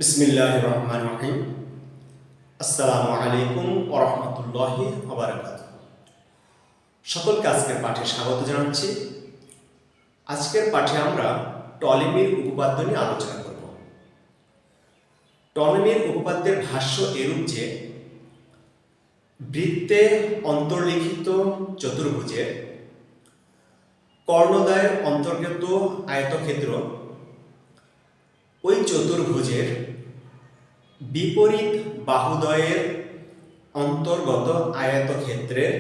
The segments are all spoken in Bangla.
বিসমিল্লাহির রহমানির রহিম। আসসালামু আলাইকুম ওয়া রাহমাতুল্লাহি ওয়া বারাকাতুহু। সকলকে আজকের পাঠে স্বাগত জানাচ্ছি। আজকের পাঠে আমরা টলেমির উপপাদ্য নিয়ে আলোচনা করব। টলেমির উপপাদ্যের ভাষ্য এরূপ যে বৃত্তে অন্তর্লিখিত চতুর্ভুজের কর্ণদ্বয়ের অন্তর্গত আয়তক্ষেত্র ওই চতুর্ভুজের বিপরীত বাহুদ্বয়ের অন্তর্গত আয়তক্ষেত্রের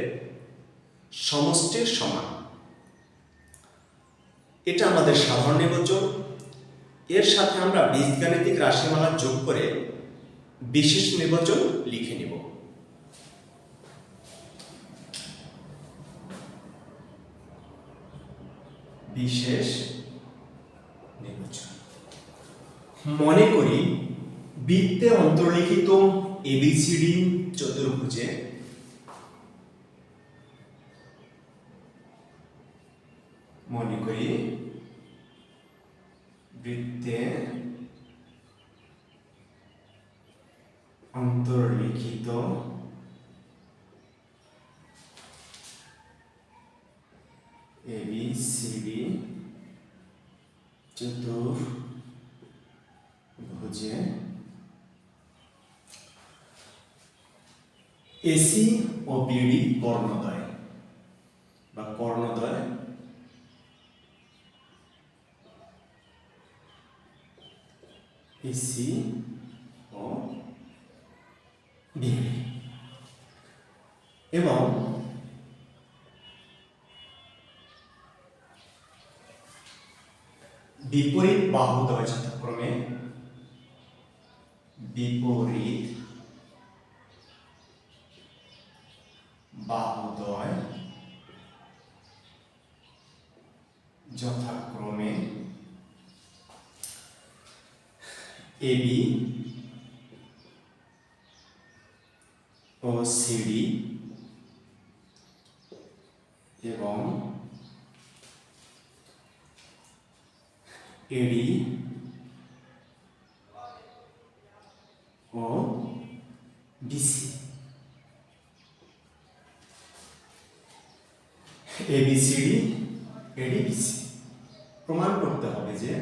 সমষ্টির সমান। এটা আমাদের সাধারণ নির্বাচন। এর সাথে আমরা বীজগাণিতিক রাশিমালা যোগ করে বিশেষ নির্বাচন লিখে নিব। বিশেষ নির্বাচন মনে করি বৃত্তে অন্তর্লিখিত এবিসিডি চতুর্ভুজে বৃত্তে অন্তর্লিখিত এবিসিডি চতুর্ভুজে এসি ও বিডি কর্ণদ্বয় বা কর্ণদ্বয় এসি ও বিডি এবং বিপরীত বাহুদ্বয় যথাক্রমে বিপরীত বাহুদ্বয় যথাক্রমে এবি ও সিডি এবং এডি ও বিসি। এবিসিডি এডি বিসি প্রমাণ করতে হবে যে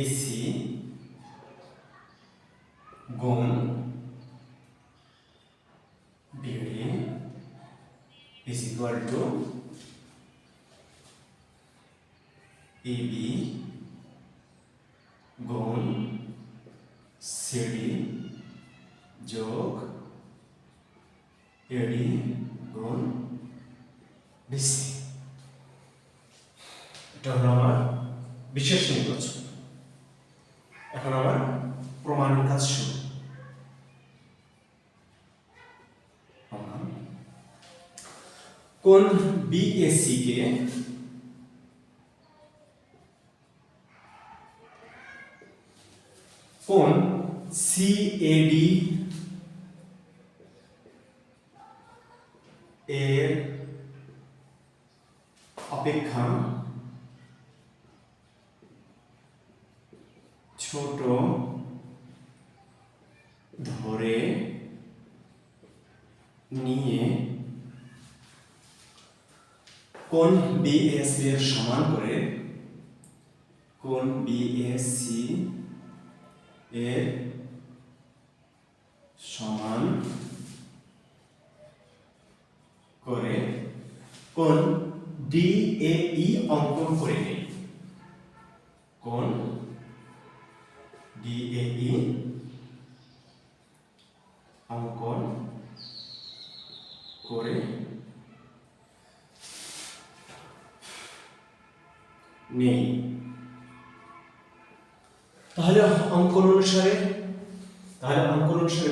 এসি গুণ BD is equal to AB গুণ সিডি যোগ এডি গুণ বিসি। এটা হলো আমার বিশেষ নির্বাচন। এখন আমার প্রমাণের কাজ শুরু। কোণ বিএসি কে কোণ সিএডি এর অপেক্ষা ছোট ধরে নিয়ে কোণ বিএসি এর সমান করে কোণ বিএসি এর সমান করে কোণ ডিএই অঙ্কন করে নেই। কোণ ডিএই অঙ্কন করে নেই। তাহলে অঙ্কন অনুসারে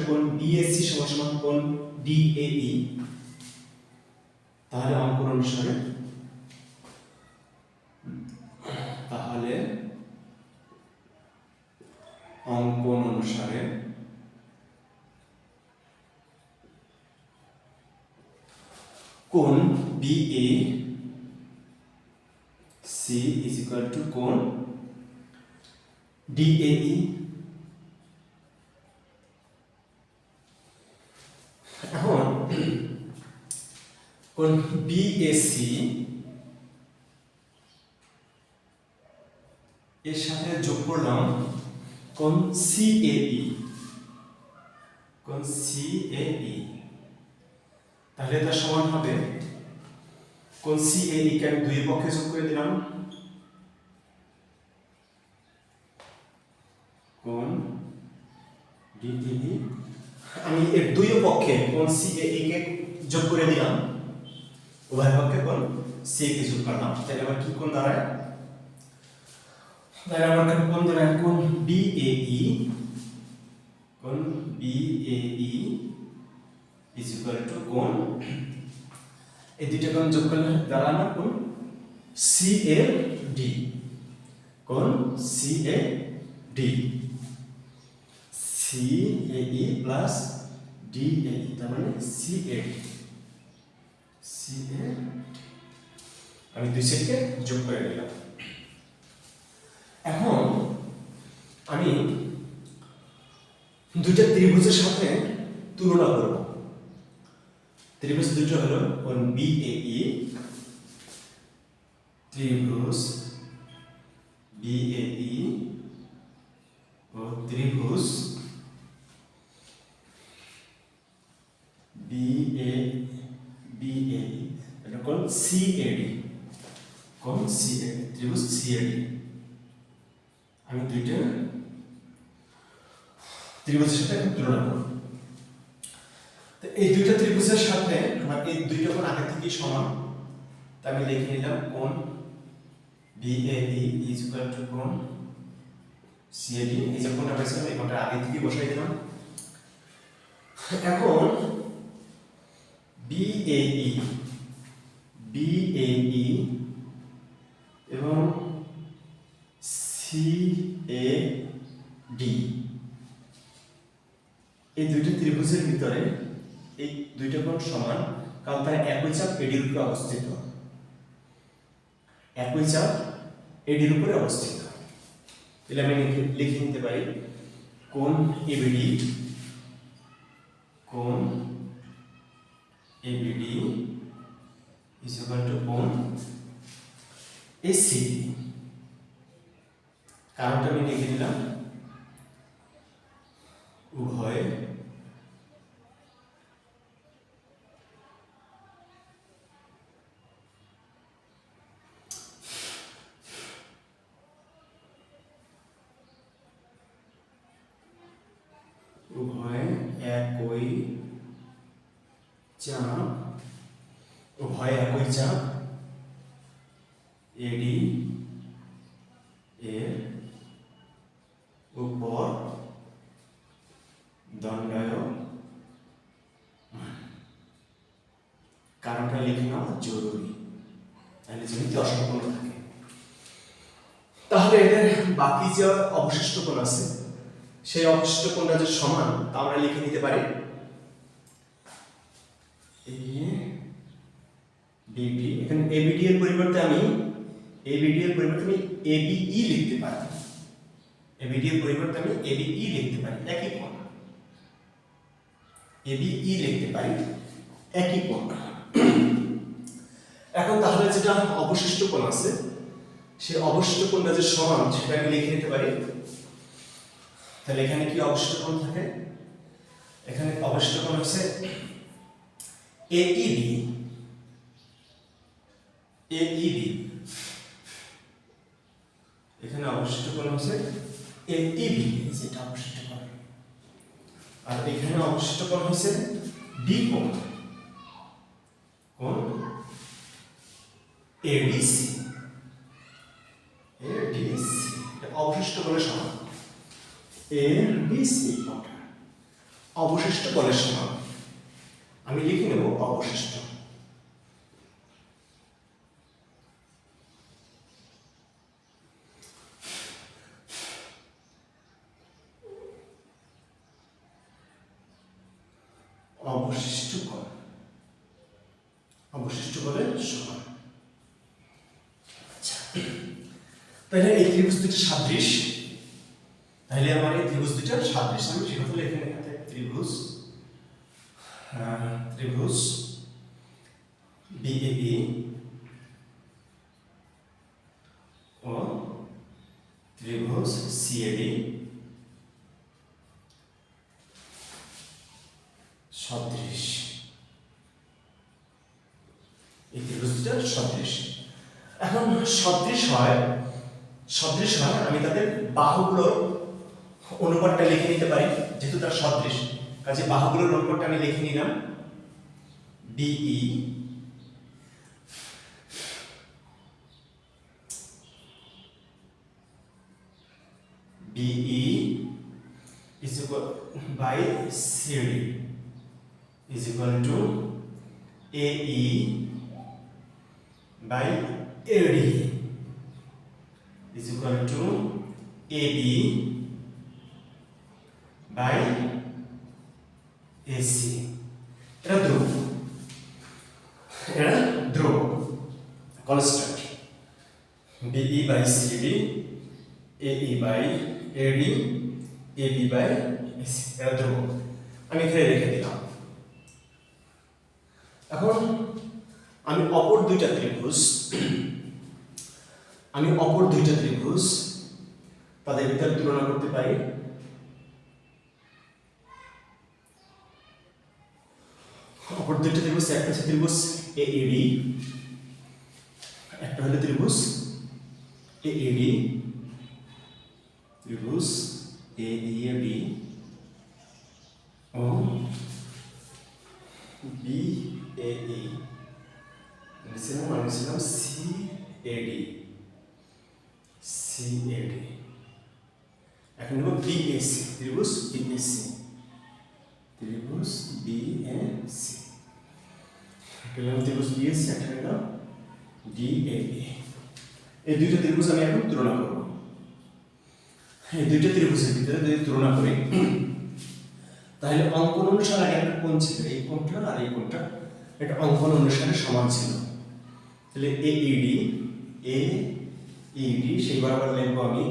কোণ বিএসসি সমান কোণ ডিএই। তাহলে অঙ্কন অনুসারে অঙ্কন অনুসারে কোণ BAC is equal to কোণ DAE। এখন কোণ BAC এর সাথে যোগ করলাম কোণ CAE, কোণ CAE, তাহলে তার সমান হবে কোণ CAE কে আমি দুই পক্ষে যোগ করে দিলাম, কোণ DAE আমি এর দুই পক্ষে কোণ CAE কে যোগ করে দিলাম, উভয় পক্ষে কোণ CAE কে যোগ করলাম, তাহলে আবার কি কোণ দাঁড়ায়, তাহলে আমার কোণ দাঁড়ায় কোণ BAE, কোণ BAE is equal to কোণ এই দুইটা কোণ যোগ করলে দাঁড়ায় আমার কোণ CAD, কোণ CAD, CAE প্লাস DAE তার মানে CAD, আমি দুই সেটকে যোগ করে দিলাম। এখন আমি দুইটা ত্রিভুজের সাথে তুলনা করব। ত্রিভুজ দুটো হলো কোণ BAE, ত্রিভুজ BAE ও ত্রিভুজ BAE এটা কোণ CAD, কোণ CAD, ত্রিভুজ CAD। আমি দুইটা ত্রিভুজের সাথে তুলনা করব। তো এই দুইটা ত্রিভুজের সাথে আমার এই দুইটা কোণ আগে থেকেই সমান, তাই আমি লিখে নিলাম কোণ BAE is equal to কোণ CAD, এই যে কোণটা পাইছিলাম এই কোণটা আগে থেকেই বসাই দিলাম। এখন BAE এবং CAD এই দুইটা ত্রিভুজের ভিতরে এই দুইটা কোণ সমান, কারণ তারা একই চাপ AD এর উপরে অবস্থিত, একই চাপ AD এর উপরে অবস্থিত। তাহলে আমি লিখে নিতে পারি কোণ ABD, কোণ ABD is equal to কোণ ACD। কারণটা আমি লিখে দিলাম উভয় একই চাপ, উভয় একই চাপ AD এর উপর দণ্ডায়মান। কারণটা লিখে নেওয়া জরুরি, তাহলে জমিতে অসম্পূর্ণ থাকে। তাহলে এদের বাকি যে অবশিষ্ট কোণ আছে সেই অবশিষ্ট কোণটা যে সমান তা আমরা লিখে নিতে পারি ABD। এখানে ABD এর পরিবর্তে আমি ABE লিখতে পারি, ABD এর পরিবর্তে আমি ABE লিখতে পারি, একই কোণ ABE লিখতে পারি, একই কোণ। এখন তাহলে যেটা অবশিষ্ট কোণ আছে সেই অবশিষ্ট কোণটা যে সমান সেটা আমি লিখে নিতে পারি। তাহলে এখানে কি অবশিষ্ট কোণ থাকে, এখানে অবশিষ্ট কোণ হচ্ছে AEB, এখানে অবশিষ্ট কোণ হচ্ছে AEB, যেটা অবশিষ্ট কোণ, আর এখানে অবশিষ্ট কোণ হচ্ছে D কোণ, কোণ ADC, এটা অবশিষ্ট কোণের সমান, ADC অবশিষ্ট কোণের সমান। আমি লিখে নেব অবশিষ্ট। অবশিষ্ট কোণ কোণের সমান। আচ্ছা, তাহলে এই ত্রিভুজ দুটো সাদৃশ, তাহলে আমার এই ত্রিভুজ দুটো সাদৃশ আমি সেটা তো লিখে নেখাতে ত্রিভুজ বিএবি ও ত্রিভুজ সিএডি সদৃশ। এই ত্রিভুজ দুটো সদৃশ। এখন সদৃশ হয় আমি তাদের বাহুগুলোর অনুপাতটা লিখে নিতে পারি, যেহেতু তারা সদৃশ কাজে বাহুগুলোর অনুপাতটা আমি লিখে নিলাম BE is equal by CD is equal to AE by AD is equal to AB by AC। এটা ধ্রুব constant BE by CD AE by AD AB by AC এটা ধ্রুব। আমি এখানে রেখে দিলাম। এখন আমি অপর দুইটা ত্রিভুজ তাদের ভিতরে তুলনা করতে পারি। অপর দুইটা ত্রিভুজ, একটা হচ্ছে ত্রিভুজ AED, একটা হলো ত্রিভুজ AED, ত্রিভুজ AED ও BAE আমি ছিলাম CAD। এখন নেব BAC, ত্রিভুজ BAC ত্রিভুজ BAC, একটা হলো DAA। এই দুইটা ত্রিভুজ আমি এখন তুলনা করব। এই দুইটা ত্রিভুজের ভিতরে যদি তুলনা করি তাহলে অঙ্কন অনুসারে আগে একটা কোণ ছিল, এই কোণটা আর এই কোণটা এটা অঙ্কন অনুসারে সমান ছিল। তাহলে AED সেই বরাবর লিখবো আমি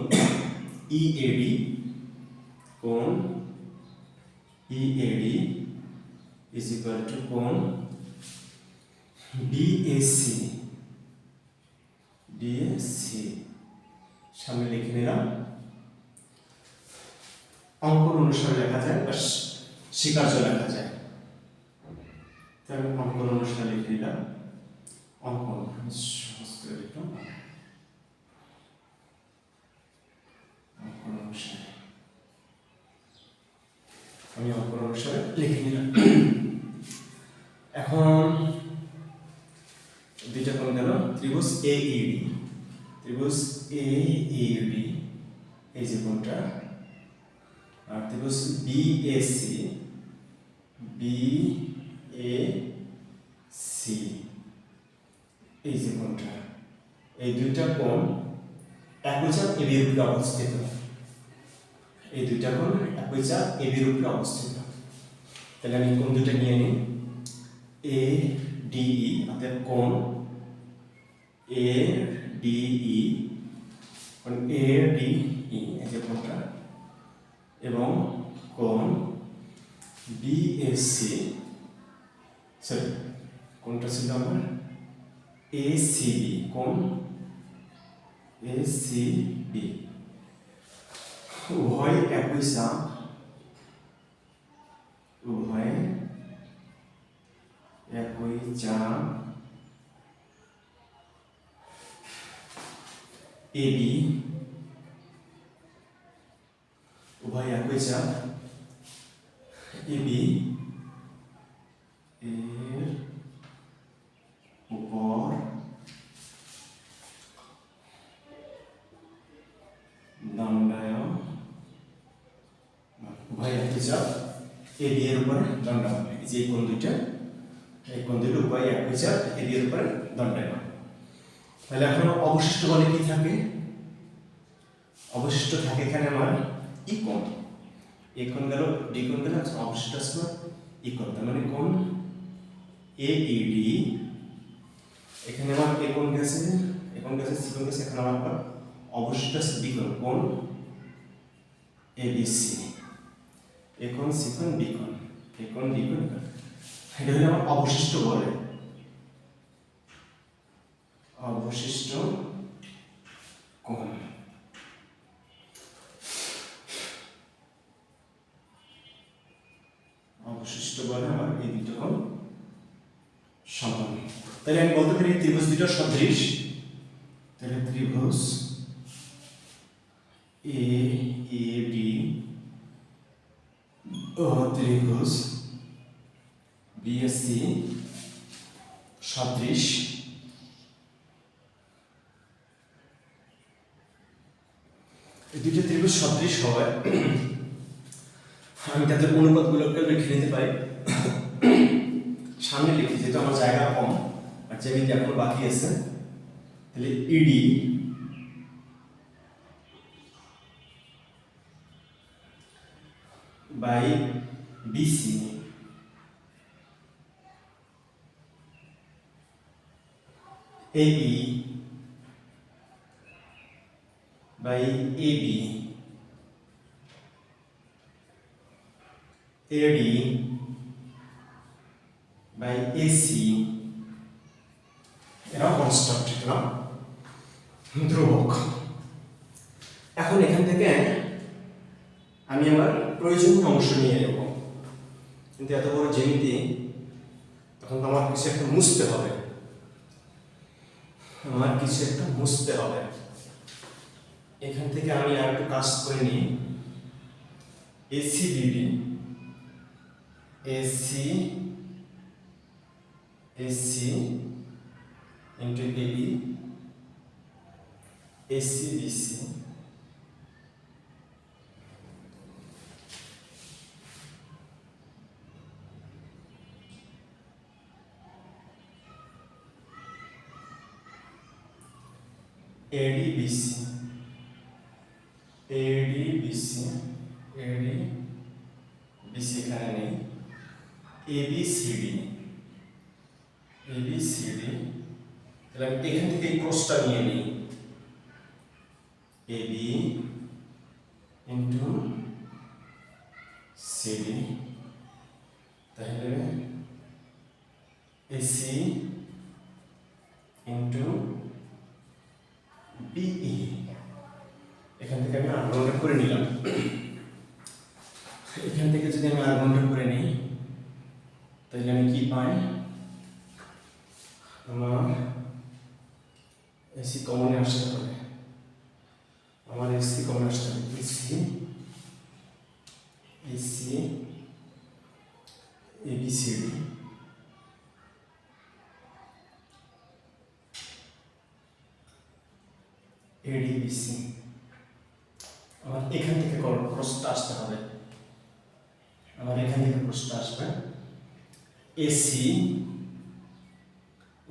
EAD কোণ EAD is equal to কোণ BAC সামনে লিখে নিলাম। অঙ্কন অনুসারে লেখা যায় বা স্বীকার্য লেখা যায়, তাই আমি অঙ্কন অনুসারে লিখে নিলাম। অঙ্কন অনুসারে আমি অঙ্কন অনুসারে লিখে নিলাম। এখন দুইটা কোণ গেল, ত্রিভুজ AED এই যে কোণটা, আর ত্রিভুজ BAC এই যে কোণটা, এই দুইটা কোণ একই চাপ AB এর উপরে অবস্থিত। এই দুইটা কোণ একই চাপ AB এর উপরে অবস্থিত। তাহলে আমি কোণ দুটো নিয়ে নিই ADE, অর্থাৎ কোণ ADE এই যে কোণটা, এবং কোণ BAC, সরি কোণটা ছিল আমার ACB, কোণ ACB, উভয় একই চাপ, AB, উভয় একই চাপ AB এর উপর দণ্ডায়মান, উভয় একই চাপ AB এর উপরে দণ্ডায়মান। এই যে কোণ দুটো উভয় একই চাপ AB এর উপরে দণ্ডায়মান। তাহলে এখন অবশিষ্ট বলে কি থাকে? অবশিষ্ট থাকে এখানে আমার ই কোণ, এ কোণ গেল, ডি কোণ গেল, অবশিষ্ট আছে ইকুয়াল, তার মানে কোণ AED, এখানে আমার এ কোণ গেছে, সি কোণ গেছে, এখানে আমার অবশিষ্ট আছে বি কোণ, কোণ ABC, এ কোণ সি কোণ বি কোণ, এ কোণ বি কোণ, এটা হলো আমার অবশিষ্ট বলে, অবশিষ্ট কোণ। অবশিষ্ট বলে আমার এই দুটো কোণ সমান। তাহলে আমি বলতে পারি ত্রিভুজ দুটো সদৃশ, তাহলে ত্রিভুজ AAB ও ত্রিভুজ BAC সদৃশ। এই দুটো ত্রিভুজ সদৃশ হয়, আমি তাদের অনুপাতগুলোকে লিখে নিতে পারি, সামনে লিখি যেহেতু আমার জায়গা কম আর জ্যামিতি এখন বাকি আছে। তাহলে ED by BC AE by AB AD by AC, এরা কনস্ট্যান্ট না ধ্রুবক। এখন এখান থেকে আমি আমার প্রয়োজনীয় অংশ নিয়ে নেব, কিন্তু এত বড় জ্যামিতি তখন তো আমার কিছু একটা মুছতে হবে, এখান থেকে আমি আর একটু কাজ করে নিই। ACBD AC into AB ACBC ADBC এখানে নেই, ABCD তাহলে আমি এখান থেকে ক্রসটা নিয়ে নিই, AB ইন্টু CD, তাহলে AC ইন্টু BE, এখান থেকে আমি আর্গুমেন্ট করে নিলাম। এখান থেকে যদি আমি আর্গুমেন্ট করে নিই তাহলে আমি কি পাই, আমার AC কমন আসতে হবে, AC ABCD ADBC, আমার এখান থেকে ক্রসটা আসতে হবে, আসবে AC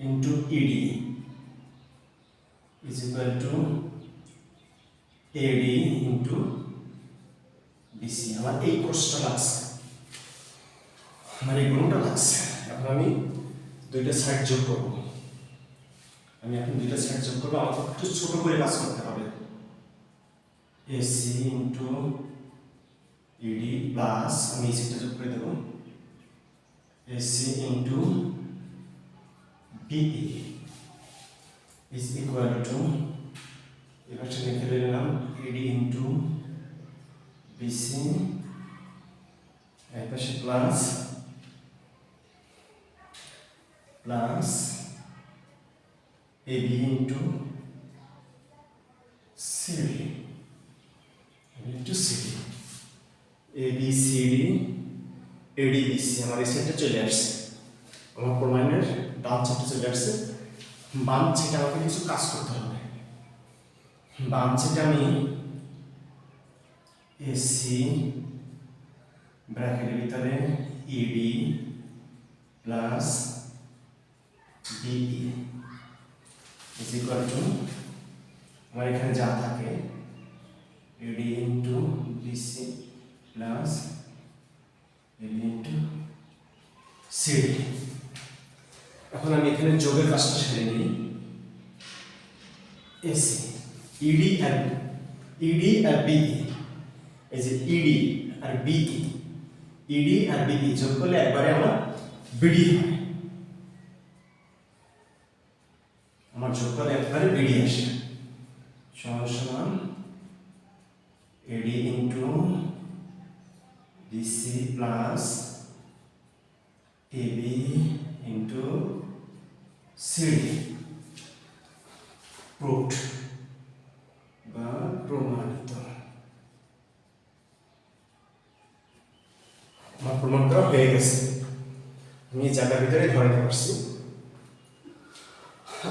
into ED is equal to AD into BC, আমার এই ক্রসটা লাগছে, আমার এই গুণটা লাগছে। এখন আমি দুইটা সাইড যোগ করব, আমাকে একটু ছোট করে কাজ করতে হবে। AC into ED প্লাস আমি সেটা যোগ করে দেব AC into BE is equal to, এবার সেটা লিখে দিলাম AD into BC, এর পাশে plus AB into CD ABCD ADBC, আমার এই সেটটা চলে আসছে, আমার প্রমাণের ডান সাইডে চলে আসছে। বাম সাইডে আমাকে কিছু কাজ করতে হবে, বাম সাইডে আমি AC ব্র্যাকেটের ভিতরে ED plus BE is equal to, আমার এখানে যা থাকে AD into BC plus AB into CD. এখন আমি এখানে যোগের কাজটা সেরে নিই। এসি ইডি আর বিই, এই যে ইডি আর বিই, ইডি আর বিই যোগ করলে একবারে আমার বিডি হয়। আমার যোগ করলে একবারে বিডি আসে, সমান AD into BC plus AB into CD. Proved বা প্রমাণিত। আমার প্রমাণ করা হয়ে গেছে, আমি এই জায়গার ভিতরে ধরে নিতে পারছি।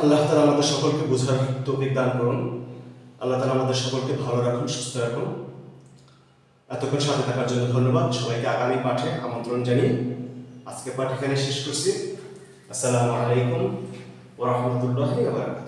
আল্লাহ তাআলা আমাদের সকলকে বোঝার তৌফিক দান করুন। আল্লাহ তাআলা আমাদের সকলকে ভালো রাখুন, সুস্থ রাখুন। এতক্ষণ সাথে থাকার জন্য ধন্যবাদ। সবাইকে আগামী পাঠে আমন্ত্রণ জানিয়ে আজকে পাঠ এখানে শেষ করছি। আসসালামু আলাইকুম ওয়া রাহমাতুল্লাহি ওয়া বারাকাতুহু।